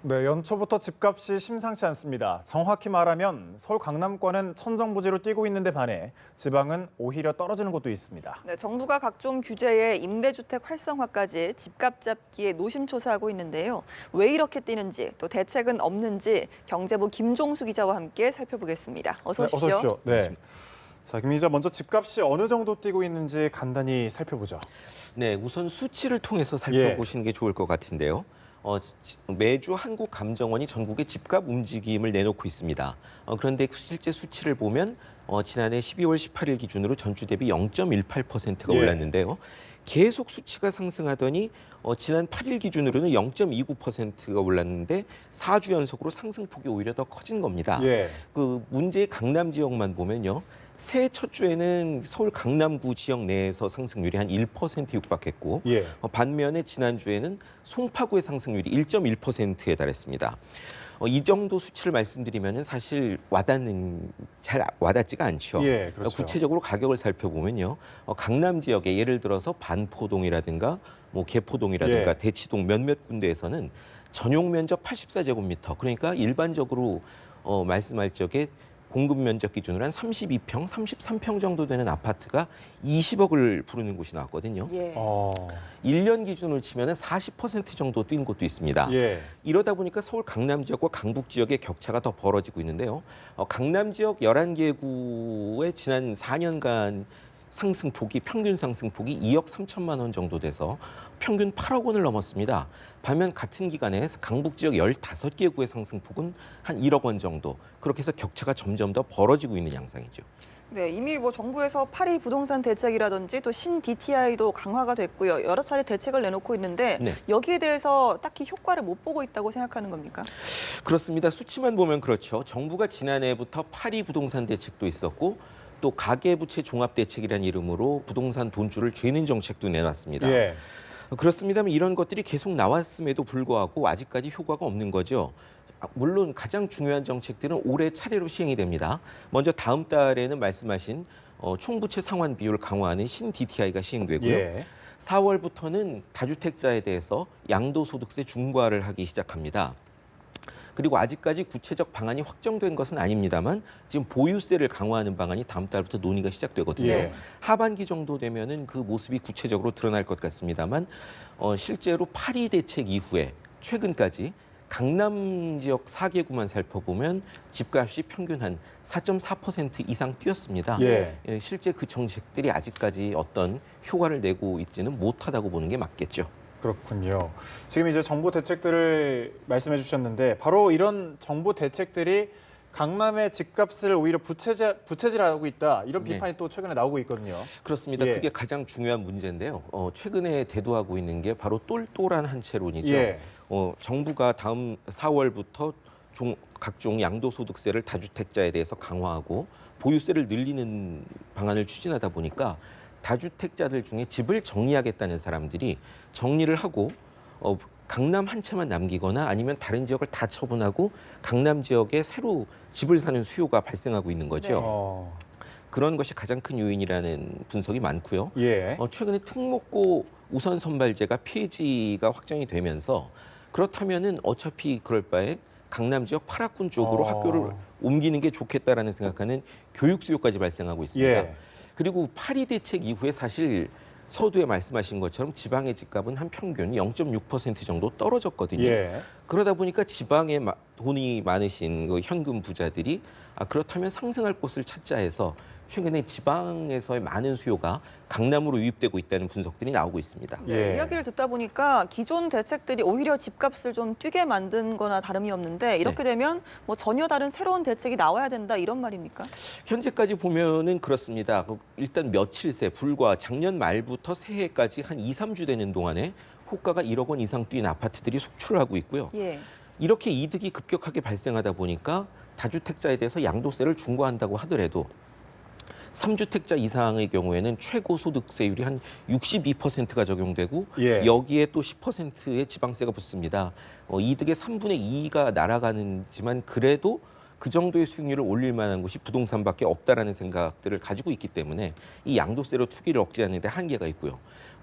네, 연초부터 집값이 심상치 않습니다. 정확히 말하면 서울 강남권은 천정부지로 뛰고 있는데 반해 지방은 오히려 떨어지는 곳도 있습니다. 네, 정부가 각종 규제에 임대주택 활성화까지 집값 잡기에 노심초사하고 있는데요. 왜 이렇게 뛰는지 또 대책은 없는지 경제부 김종수 기자와 함께 살펴보겠습니다. 어서 오십시오. 네, 어서 오십시오. 네. 자, 김 기자, 먼저 집값이 어느 정도 뛰고 있는지 간단히 살펴보죠. 네, 우선 수치를 통해서 살펴보시는 게 좋을 것 같은데요. 매주 한국감정원이 전국의 집값 움직임을 내놓고 있습니다. 그런데 실제 수치를 보면 지난해 12월 18일 기준으로 전주 대비 0.18%가 올랐는데요. 계속 수치가 상승하더니 지난 8일 기준으로는 0.29%가 올랐는데 4주 연속으로 상승폭이 오히려 더 커진 겁니다. 그 문제의 강남 지역만 보면요. 새해 첫 주에는 서울 강남구 지역 내에서 상승률이 한 1% 육박했고 반면에 지난주에는 송파구의 상승률이 1.1%에 달했습니다. 이 정도 수치를 말씀드리면 사실 잘 와닿지가 않죠. 그렇죠. 구체적으로 가격을 살펴보면요. 강남 지역에 예를 들어서 반포동이라든가 뭐 개포동이라든가 대치동 몇몇 군데에서는 전용 면적 84제곱미터, 그러니까 일반적으로 말씀할 적에 공급 면적 기준으로 한 32평, 33평 정도 되는 아파트가 20억을 부르는 곳이 나왔거든요. 1년 기준으로 치면 40% 정도 뛴 곳도 있습니다. 이러다 보니까 서울 강남 지역과 강북 지역의 격차가 더 벌어지고 있는데요. 강남 지역 11개 구의 지난 4년간 평균 상승폭이 2억 3천만 원 정도 돼서 평균 8억 원을 넘었습니다. 반면 같은 기간에 강북 지역 15개 구의 상승폭은 한 1억 원 정도. 그렇게 해서 격차가 점점 더 벌어지고 있는 양상이죠. 네, 이미 정부에서 파리 부동산 대책이라든지 또 신 DTI도 강화가 됐고요. 여러 차례 대책을 내놓고 있는데 여기에 대해서 딱히 효과를 못 보고 있다고 생각하는 겁니까? 그렇습니다. 수치만 보면 그렇죠. 정부가 지난해부터 파리 부동산 대책도 있었고 또 가계부채 종합대책이라는 이름으로 부동산 돈줄을 죄는 정책도 내놨습니다. 그렇습니다만 이런 것들이 계속 나왔음에도 불구하고 아직까지 효과가 없는 거죠. 물론 가장 중요한 정책들은 올해 차례로 시행이 됩니다. 먼저 다음 달에는 말씀하신 총부채 상환 비율을 강화하는 신 DTI가 시행되고요. 4월부터는 다주택자에 대해서 양도소득세 중과를 하기 시작합니다. 그리고 아직까지 구체적 방안이 확정된 것은 아닙니다만 지금 보유세를 강화하는 방안이 다음 달부터 논의가 시작되거든요. 하반기 정도 되면은 그 모습이 구체적으로 드러날 것 같습니다만 실제로 파리 대책 이후에 최근까지 강남 지역 4개구만 살펴보면 집값이 평균 한 4.4% 이상 뛰었습니다. 실제 그 정책들이 아직까지 어떤 효과를 내고 있지는 못하다고 보는 게 맞겠죠. 그렇군요. 지금 이제 정부 대책들을 말씀해 주셨는데 바로 이런 정부 대책들이 강남의 집값을 오히려 부채질하고 있다. 이런 비판이 또 최근에 나오고 있거든요. 그렇습니다. 그게 가장 중요한 문제인데요. 최근에 대두하고 있는 게 바로 똘똘한 한 채론이죠. 정부가 다음 4월부터 각종 양도소득세를 다주택자에 대해서 강화하고 보유세를 늘리는 방안을 추진하다 보니까 다주택자들 중에 집을 정리하겠다는 사람들이 정리를 하고 강남 한 채만 남기거나 아니면 다른 지역을 다 처분하고 강남 지역에 새로 집을 사는 수요가 발생하고 있는 거죠. 그런 것이 가장 큰 요인이라는 분석이 많고요. 최근에 특목고 우선 선발제가 폐지가 확정이 되면서 그렇다면은 어차피 그럴 바에 강남 지역 8학군 쪽으로 학교를 옮기는 게 좋겠다라는 생각하는 교육 수요까지 발생하고 있습니다. 그리고 파리 대책 이후에 사실 서두에 말씀하신 것처럼 지방의 집값은 한 평균 0.6% 정도 떨어졌거든요. 그러다 보니까 지방에 돈이 많으신 그 현금 부자들이 그렇다면 상승할 곳을 찾자 해서 최근에 지방에서의 많은 수요가 강남으로 유입되고 있다는 분석들이 나오고 있습니다. 이야기를 듣다 보니까 기존 대책들이 오히려 집값을 좀 뛰게 만든 거나 다름이 없는데 이렇게 되면 전혀 다른 새로운 대책이 나와야 된다 이런 말입니까? 현재까지 보면은 그렇습니다. 일단 며칠 새 불과 작년 말부터 새해까지 한 2, 3주 되는 동안에 호가가 1억 원 이상 뛴 아파트들이 속출을 하고 있고요. 이렇게 이득이 급격하게 발생하다 보니까 다주택자에 대해서 양도세를 중과한다고 하더라도 3주택자 이상의 경우에는 최고 소득세율이 한 62%가 적용되고 여기에 또 10%의 지방세가 붙습니다. 이득의 3분의 2가 날아가는지만 그래도 그 정도의 수익률을 올릴 만한 곳이 부동산밖에 없다라는 생각들을 가지고 있기 때문에 이 양도세로 투기를 억제하는 데 한계가 있고요.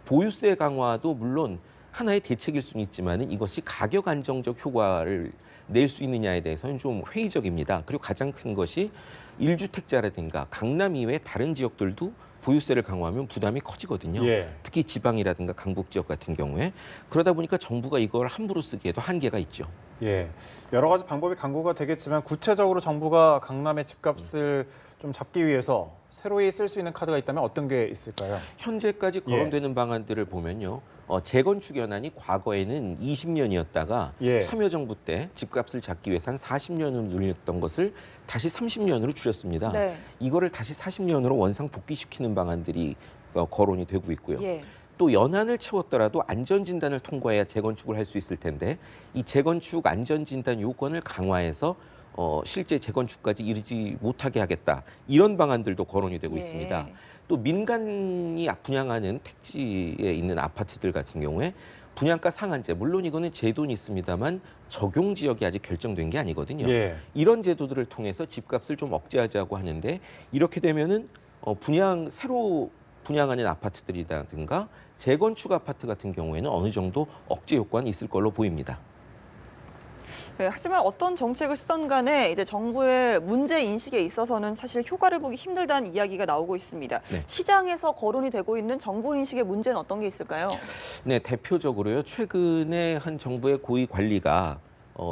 보유세 강화도 물론 하나의 대책일 수는 있지만은 이것이 가격 안정적 효과를 낼 수 있느냐에 대해서는 좀 회의적입니다. 그리고 가장 큰 것이 1주택자라든가 강남 이외의 다른 지역들도 보유세를 강화하면 부담이 커지거든요. 예. 특히 지방이라든가 강북 지역 같은 경우에. 그러다 보니까 정부가 이걸 함부로 쓰기에도 한계가 있죠. 예, 여러 가지 방법이 강구가 되겠지만 구체적으로 정부가 강남의 집값을 좀 잡기 위해서 새로이 쓸 수 있는 카드가 있다면 어떤 게 있을까요? 현재까지 거론되는 방안들을 보면요. 재건축 연한이 과거에는 20년이었다가 예. 참여정부 때 집값을 잡기 위해서 한 40년을 늘렸던 것을 다시 30년으로 줄였습니다. 네. 이거를 다시 40년으로 원상 복귀시키는 방안들이 거론이 되고 있고요. 예. 또 연한을 채웠더라도 안전진단을 통과해야 재건축을 할 수 있을 텐데 이 재건축 안전진단 요건을 강화해서 실제 재건축까지 이르지 못하게 하겠다. 이런 방안들도 거론이 되고 예. 있습니다. 또 민간이 분양하는 택지에 있는 아파트들 같은 경우에 분양가 상한제, 물론 이거는 제도는 있습니다만 적용 지역이 아직 결정된 게 아니거든요. 예. 이런 제도들을 통해서 집값을 좀 억제하자고 하는데 이렇게 되면은 새로 분양하는 아파트들이라든가 재건축 아파트 같은 경우에는 어느 정도 억제 효과는 있을 걸로 보입니다. 네, 하지만 어떤 정책을 쓰던 간에 이제 정부의 문제 인식에 있어서는 사실 효과를 보기 힘들다는 이야기가 나오고 있습니다. 네. 시장에서 거론이 되고 있는 정부 인식의 문제는 어떤 게 있을까요? 네, 대표적으로요. 최근에 한 정부의 고위 관리가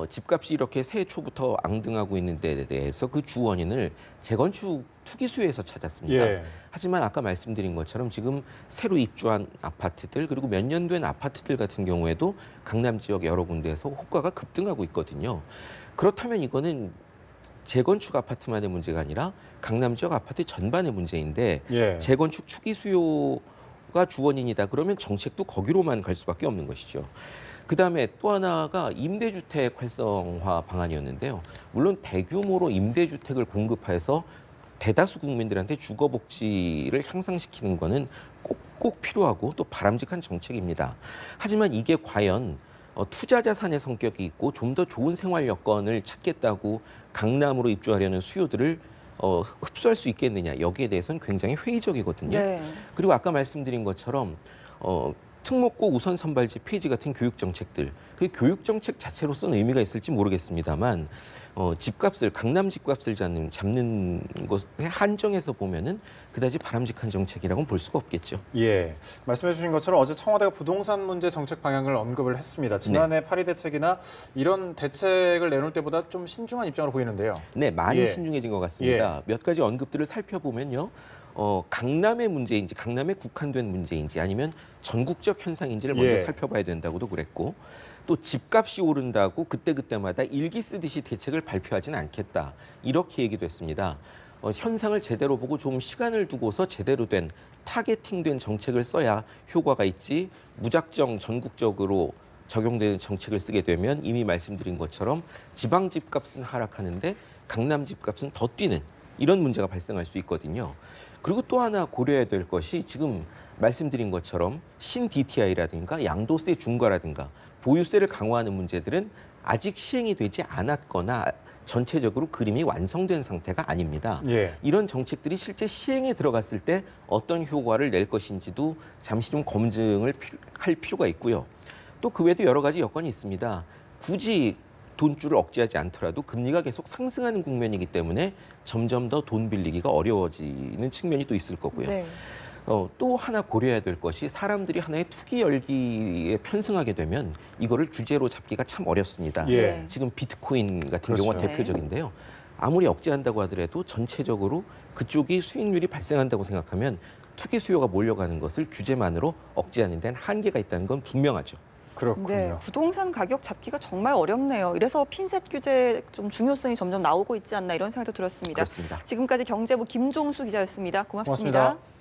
집값이 이렇게 새해 초부터 앙등하고 있는 데 대해서 그 주 원인을 재건축 투기 수요에서 찾았습니다. 예. 하지만 아까 말씀드린 것처럼 지금 새로 입주한 아파트들 그리고 몇 년 된 아파트들 같은 경우에도 강남 지역 여러 군데에서 호가가 급등하고 있거든요. 그렇다면 이거는 재건축 아파트만의 문제가 아니라 강남 지역 아파트 전반의 문제인데 예. 재건축 투기 수요가 주원인이다. 그러면 정책도 거기로만 갈 수밖에 없는 것이죠. 그다음에 또 하나가 임대주택 활성화 방안이었는데요. 물론 대규모로 임대주택을 공급해서 대다수 국민들한테 주거복지를 향상시키는 것은 꼭 필요하고 또 바람직한 정책입니다. 하지만 이게 과연 투자 자산의 성격이 있고 좀 더 좋은 생활 여건을 찾겠다고 강남으로 입주하려는 수요들을 흡수할 수 있겠느냐, 여기에 대해서는 굉장히 회의적이거든요. 네. 그리고 아까 말씀드린 것처럼 특목고 우선 선발제 폐지 같은 교육 정책들, 그 교육 정책 자체로서는 의미가 있을지 모르겠습니다만 집값을 강남 집값을 잡는 것에 한정해서 보면은 그다지 바람직한 정책이라고는 볼 수가 없겠죠. 예, 말씀해 주신 것처럼 어제 청와대가 부동산 문제 정책 방향을 언급을 했습니다. 지난해 파리 대책이나 이런 대책을 내놓을 때보다 좀 신중한 입장으로 보이는데요. 네, 많이 예. 신중해진 것 같습니다. 몇 가지 언급들을 살펴보면요. 강남의 문제인지 강남에 국한된 문제인지 아니면 전국적 현상인지를 먼저 예. 살펴봐야 된다고도 그랬고 또 집값이 오른다고 그때그때마다 일기 쓰듯이 대책을 발표하지는 않겠다. 이렇게 얘기도 했습니다. 현상을 제대로 보고 좀 시간을 두고서 제대로 된 타겟팅된 정책을 써야 효과가 있지 무작정 전국적으로 적용되는 정책을 쓰게 되면 이미 말씀드린 것처럼 지방 집값은 하락하는데 강남 집값은 더 뛰는 이런 문제가 발생할 수 있거든요. 그리고 또 하나 고려해야 될 것이 지금 말씀드린 것처럼 신DTI라든가 양도세 중과라든가 보유세를 강화하는 문제들은 아직 시행이 되지 않았거나 전체적으로 그림이 완성된 상태가 아닙니다. 예. 이런 정책들이 실제 시행에 들어갔을 때 어떤 효과를 낼 것인지도 잠시 좀 검증을 할 필요가 있고요. 또 그 외에도 여러 가지 여건이 있습니다. 굳이 돈줄을 억제하지 않더라도 금리가 계속 상승하는 국면이기 때문에 점점 더 돈 빌리기가 어려워지는 측면이 또 있을 거고요. 네. 또 하나 고려해야 될 것이 사람들이 하나의 투기 열기에 편승하게 되면 이거를 규제로 잡기가 참 어렵습니다. 예. 지금 비트코인 같은 그렇죠. 경우가 네. 대표적인데요. 아무리 억제한다고 하더라도 전체적으로 그쪽이 수익률이 발생한다고 생각하면 투기 수요가 몰려가는 것을 규제만으로 억제하는 데는 한계가 있다는 건 분명하죠. 그렇군요. 네, 부동산 가격 잡기가 정말 어렵네요. 이래서 핀셋 규제 좀 중요성이 점점 나오고 있지 않나 이런 생각도 들었습니다. 그렇습니다. 지금까지 경제부 김종수 기자였습니다. 고맙습니다. 고맙습니다.